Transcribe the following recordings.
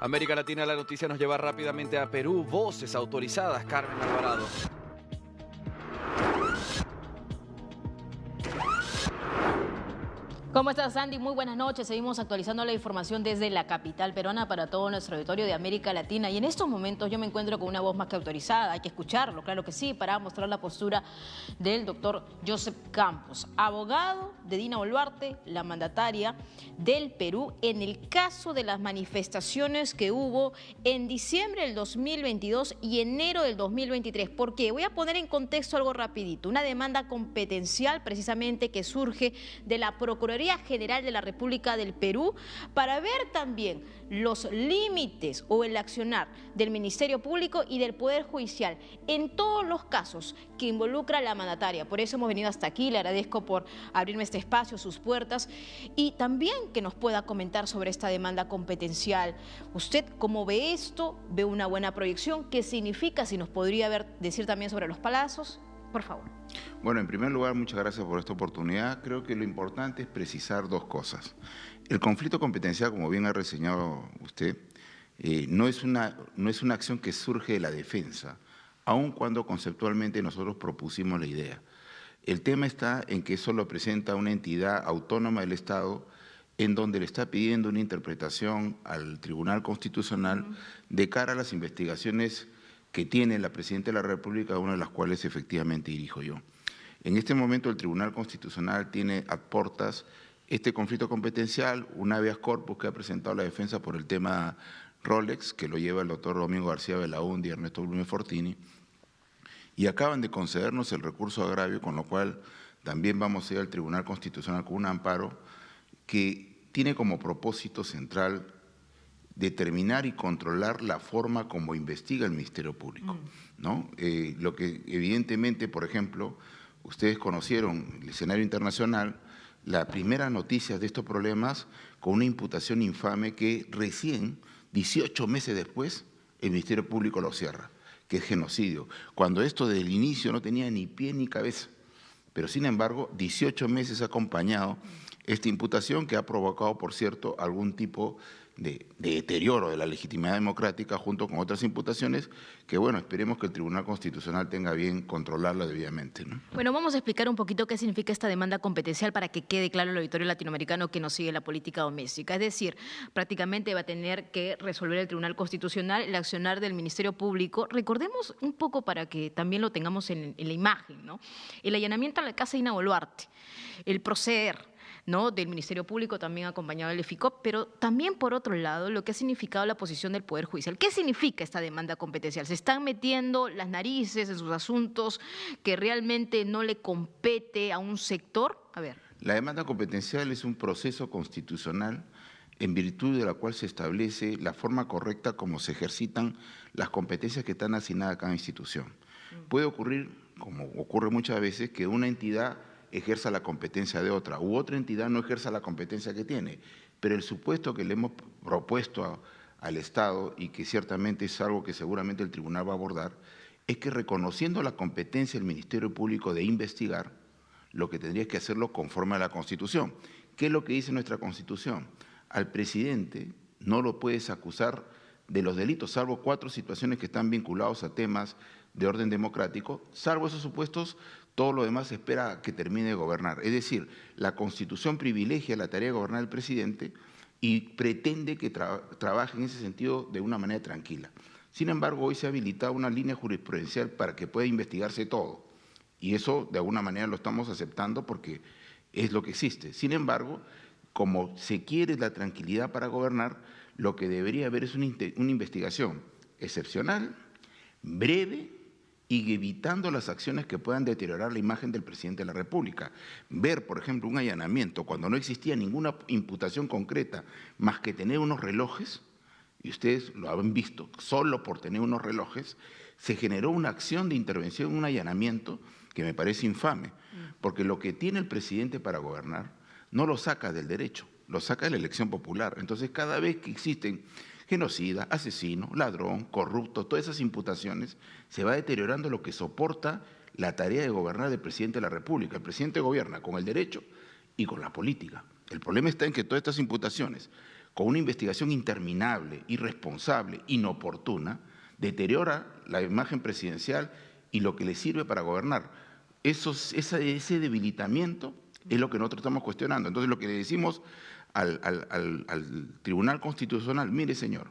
América Latina, la noticia nos lleva rápidamente a Perú. Voces autorizadas, Carmen Alvarado. ¿Cómo estás, Andy? Muy buenas noches. Seguimos actualizando la información desde la capital peruana para todo nuestro auditorio de América Latina. Y en estos momentos yo me encuentro con una voz más que autorizada. Hay que escucharlo, claro que sí, para mostrar la postura del doctor Joseph Campos, abogado de Dina Boluarte, la mandataria del Perú, en el caso de las manifestaciones que hubo en diciembre del 2022 y enero del 2023. ¿Por qué? Voy a poner en contexto algo rapidito. Una demanda competencial precisamente que surge de la Procuraduría General de la República del Perú para ver también los límites o el accionar del Ministerio Público y del Poder Judicial en todos los casos que involucra a la mandataria. Por eso hemos venido hasta aquí, le agradezco por abrirme este espacio, sus puertas, y también que nos pueda comentar sobre esta demanda competencial. ¿Usted cómo ve esto? ¿Ve una buena proyección? ¿Qué significa? Si nos podría decir también sobre los plazos, por favor. Bueno, en primer lugar, muchas gracias por esta oportunidad. Creo que lo importante es precisar dos cosas. El conflicto competencial, como bien ha reseñado usted, no es una acción que surge de la defensa, aun cuando conceptualmente nosotros propusimos la idea. El tema está en que eso lo presenta una entidad autónoma del Estado en donde le está pidiendo una interpretación al Tribunal Constitucional de cara a las investigaciones que tiene la Presidenta de la República, una de las cuales efectivamente dirijo yo. En este momento el Tribunal Constitucional tiene a portas este conflicto competencial, un habeas corpus que ha presentado la defensa por el tema Rolex, que lo lleva el doctor Domingo García Belaúnde y Ernesto Blume Fortini, y acaban de concedernos el recurso de agravio, con lo cual también vamos a ir al Tribunal Constitucional con un amparo que tiene como propósito central determinar y controlar la forma como investiga el Ministerio Público, ¿no? Lo que evidentemente, por ejemplo, ustedes conocieron el escenario internacional, la primera noticia de estos problemas con una imputación infame que recién, 18 meses después, el Ministerio Público lo cierra, que es genocidio, cuando esto desde el inicio no tenía ni pie ni cabeza. Pero sin embargo, 18 meses ha acompañado esta imputación que ha provocado, por cierto, algún tipo de deterioro de la legitimidad democrática junto con otras imputaciones que, bueno, esperemos que el Tribunal Constitucional tenga bien controlarla debidamente, ¿no? Bueno, vamos a explicar un poquito qué significa esta demanda competencial para que quede claro al auditorio latinoamericano que nos sigue la política doméstica. Es decir, prácticamente va a tener que resolver el Tribunal Constitucional el accionar del Ministerio Público. Recordemos un poco para que también lo tengamos en la imagen, ¿no? El allanamiento a la casa de Dina Boluarte, el proceder, ¿no?, del Ministerio Público, también acompañado del EFICOP, pero también, por otro lado, lo que ha significado la posición del Poder Judicial. ¿Qué significa esta demanda competencial? ¿Se están metiendo las narices en sus asuntos que realmente no le compete a un sector? A ver. La demanda competencial es un proceso constitucional en virtud de la cual se establece la forma correcta como se ejercitan las competencias que están asignadas a cada institución. Puede ocurrir, como ocurre muchas veces, que una entidad ejerza la competencia de otra, u otra entidad no ejerza la competencia que tiene. Pero el supuesto que le hemos propuesto al Estado, y que ciertamente es algo que seguramente el tribunal va a abordar, es que reconociendo la competencia del Ministerio Público de investigar, lo que tendría que hacerlo conforme a la Constitución. ¿Qué es lo que dice nuestra Constitución? Al presidente no lo puedes acusar de los delitos, salvo 4 situaciones que están vinculados a temas de orden democrático, salvo esos supuestos, todo lo demás se espera que termine de gobernar. Es decir, la Constitución privilegia la tarea de gobernar el presidente y pretende que trabaje en ese sentido de una manera tranquila. Sin embargo, hoy se ha habilitado una línea jurisprudencial para que pueda investigarse todo. Y eso, de alguna manera, lo estamos aceptando porque es lo que existe. Sin embargo, como se quiere la tranquilidad para gobernar, lo que debería haber es una investigación excepcional, breve y evitando las acciones que puedan deteriorar la imagen del presidente de la República. Ver, por ejemplo, un allanamiento cuando no existía ninguna imputación concreta más que tener unos relojes, y ustedes lo han visto, solo por tener unos relojes, se generó una acción de intervención, un allanamiento que me parece infame, porque lo que tiene el presidente para gobernar no lo saca del derecho, lo saca de la elección popular. Entonces, cada vez que existen genocida, asesino, ladrón, corrupto, todas esas imputaciones, se va deteriorando lo que soporta la tarea de gobernar del presidente de la República. El presidente gobierna con el derecho y con la política. El problema está en que todas estas imputaciones, con una investigación interminable, irresponsable, inoportuna, deteriora la imagen presidencial y lo que le sirve para gobernar. Ese debilitamiento es lo que nosotros estamos cuestionando. Entonces, lo que le decimos al Tribunal Constitucional, mire, señor,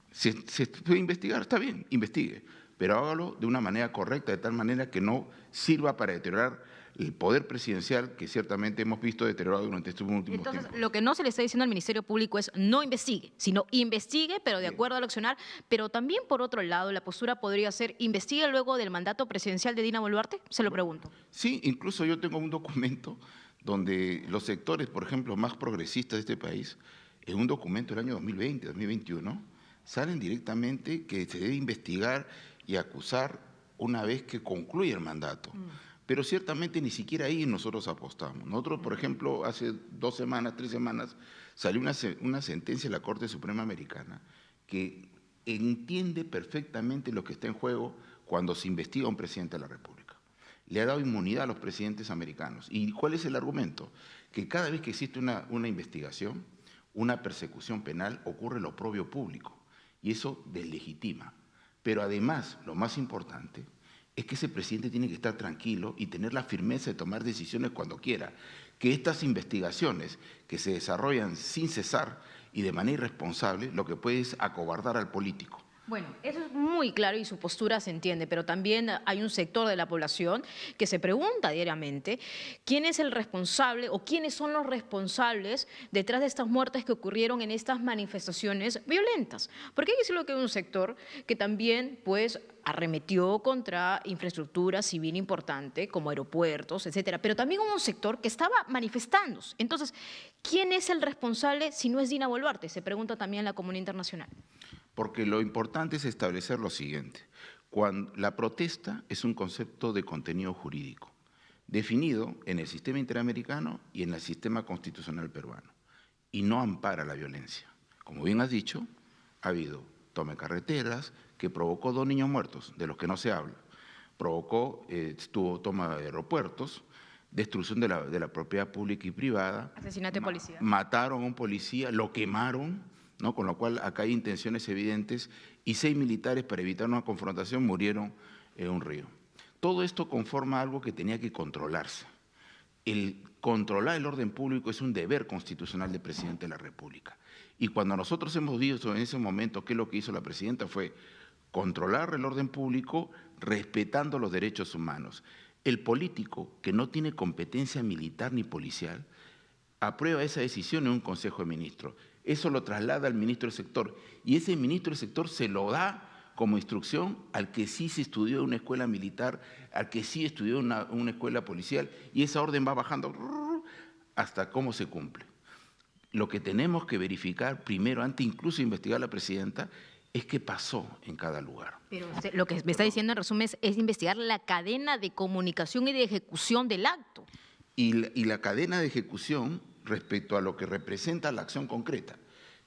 se puede investigar, está bien, investigue, pero hágalo de una manera correcta, de tal manera que no sirva para deteriorar el poder presidencial que ciertamente hemos visto deteriorado durante estos últimos tiempos. Entonces, lo que no se le está diciendo al Ministerio Público es no investigue, sino investigue, pero de acuerdo al accionar. Pero también, por otro lado, la postura podría ser, ¿investigue luego del mandato presidencial de Dina Boluarte? Se lo pregunto. Sí, incluso yo tengo un documento donde los sectores, por ejemplo, más progresistas de este país, en un documento del año 2020, 2021, salen directamente que se debe investigar y acusar una vez que concluye el mandato. Pero ciertamente ni siquiera ahí nosotros apostamos. Nosotros, por ejemplo, hace 2 semanas, 3 semanas, salió una sentencia de la Corte Suprema Americana que entiende perfectamente lo que está en juego cuando se investiga a un presidente de la República. Le ha dado inmunidad a los presidentes americanos. ¿Y cuál es el argumento? Que cada vez que existe una investigación, una persecución penal, ocurre el oprobio público. Y eso deslegitima. Pero además, lo más importante, es que ese presidente tiene que estar tranquilo y tener la firmeza de tomar decisiones cuando quiera. Que estas investigaciones que se desarrollan sin cesar y de manera irresponsable, lo que puede es acobardar al político. Bueno, eso es muy claro y su postura se entiende, pero también hay un sector de la población que se pregunta diariamente quién es el responsable o quiénes son los responsables detrás de estas muertes que ocurrieron en estas manifestaciones violentas. Porque hay que decirlo que hay un sector que también, pues, arremetió contra infraestructura civil importante, como aeropuertos, etcétera, pero también hubo un sector que estaba manifestándose. Entonces, ¿quién es el responsable si no es Dina Boluarte? Se pregunta también la comunidad internacional. Porque lo importante es establecer lo siguiente. La protesta es un concepto de contenido jurídico, definido en el sistema interamericano y en el sistema constitucional peruano, y no ampara la violencia. Como bien has dicho, ha habido toma de carreteras que provocó 2 niños muertos, de los que no se habla, tuvo toma de aeropuertos, destrucción de la propiedad pública y privada, asesinato de policía, mataron a un policía, lo quemaron, ¿no? Con lo cual acá hay intenciones evidentes y 6 militares, para evitar una confrontación, murieron en un río. Todo esto conforma algo que tenía que controlarse. El controlar el orden público es un deber constitucional del presidente de la República. Y cuando nosotros hemos visto en ese momento qué es lo que hizo la presidenta fue controlar el orden público respetando los derechos humanos. El político que no tiene competencia militar ni policial aprueba esa decisión en un Consejo de Ministros. Eso lo traslada al ministro del sector y ese ministro del sector se lo da como instrucción al que sí se estudió en una escuela militar, al que sí estudió en una escuela policial, y esa orden va bajando hasta cómo se cumple. Lo que tenemos que verificar primero, antes incluso de investigar a la presidenta, es qué pasó en cada lugar. Pero lo que me está diciendo en resumen es investigar la cadena de comunicación y de ejecución del acto. Y la cadena de ejecución respecto a lo que representa la acción concreta,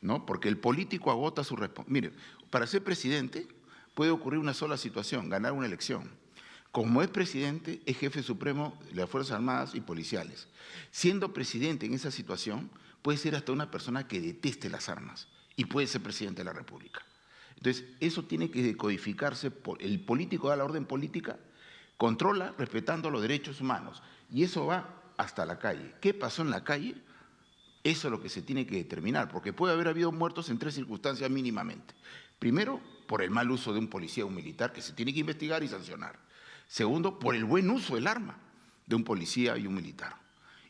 ¿no? Porque el político agota su responsabilidad. Mire, para ser presidente puede ocurrir una sola situación, ganar una elección. Como es presidente, es jefe supremo de las Fuerzas Armadas y policiales. Siendo presidente en esa situación, puede ser hasta una persona que deteste las armas y puede ser presidente de la República. Entonces, eso tiene que decodificarse. El político da la orden política, controla respetando los derechos humanos y eso va hasta la calle. ¿Qué pasó en la calle? Eso es lo que se tiene que determinar, porque puede haber habido muertos en 3 circunstancias mínimamente. Primero, por el mal uso de un policía o un militar, que se tiene que investigar y sancionar. Segundo, por el buen uso del arma de un policía y un militar.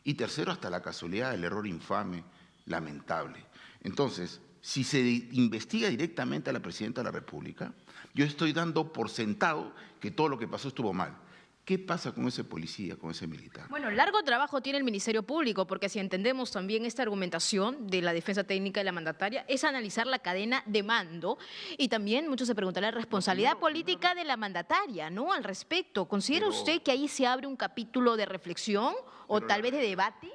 Y tercero, hasta la casualidad del error infame, lamentable. Entonces, si se investiga directamente a la presidenta de la República, yo estoy dando por sentado que todo lo que pasó estuvo mal. ¿Qué pasa con ese policía, con ese militar? Bueno, largo trabajo tiene el Ministerio Público, porque si entendemos también esta argumentación de la defensa técnica de la mandataria, es analizar la cadena de mando y también muchos se preguntan la responsabilidad política de la mandataria, ¿no? Al respecto, ¿considera usted que ahí se abre un capítulo de reflexión o tal vez de debate?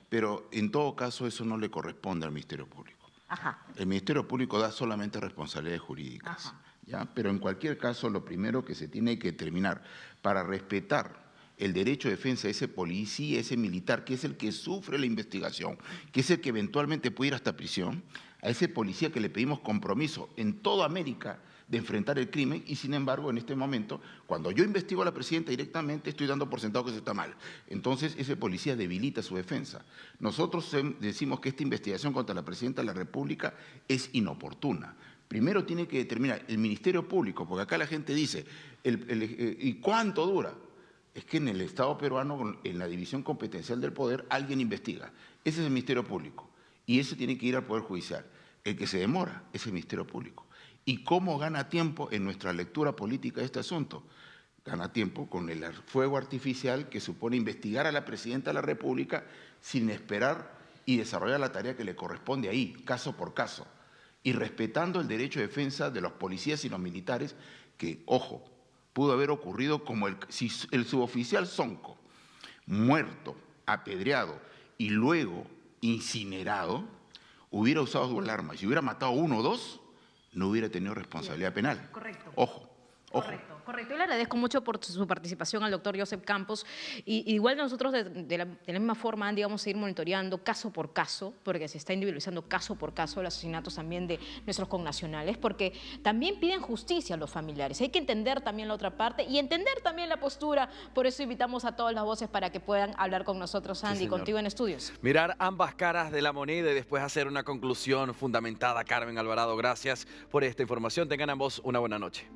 Pero en todo caso eso no le corresponde al Ministerio Público. Ajá. El Ministerio Público da solamente responsabilidades jurídicas. Ajá. ¿Ya? Pero en cualquier caso, lo primero que se tiene que determinar para respetar el derecho de defensa de ese policía, ese militar, que es el que sufre la investigación, que es el que eventualmente puede ir hasta prisión, a ese policía que le pedimos compromiso en toda América de enfrentar el crimen y, sin embargo, en este momento, cuando yo investigo a la presidenta directamente, estoy dando por sentado que eso está mal. Entonces, ese policía debilita su defensa. Nosotros decimos que esta investigación contra la presidenta de la República es inoportuna. Primero tiene que determinar el Ministerio Público, porque acá la gente dice, ¿y cuánto dura? Es que en el Estado peruano, en la división competencial del poder, alguien investiga. Ese es el Ministerio Público. Y eso tiene que ir al Poder Judicial. El que se demora es el Ministerio Público. ¿Y cómo gana tiempo en nuestra lectura política de este asunto? Gana tiempo con el fuego artificial que supone investigar a la presidenta de la República sin esperar y desarrollar la tarea que le corresponde ahí, caso por caso, y respetando el derecho de defensa de los policías y los militares, que, ojo, pudo haber ocurrido como si el suboficial Sonco, muerto, apedreado y luego incinerado, hubiera usado su arma y si hubiera matado a uno o dos, no hubiera tenido responsabilidad penal. Correcto. Ojo. Correcto. Yo le agradezco mucho por su participación al doctor Joseph Campos. Y igual nosotros de la misma forma, Andy, vamos a ir monitoreando caso por caso, porque se está individualizando caso por caso los asesinatos también de nuestros connacionales, porque también piden justicia a los familiares. Hay que entender también la otra parte y entender también la postura. Por eso invitamos a todas las voces para que puedan hablar con nosotros, Andy, Sí, contigo en estudios. Mirar ambas caras de la moneda y después hacer una conclusión fundamentada. Carmen Alvarado, gracias por esta información. Tengan ambos una buena noche.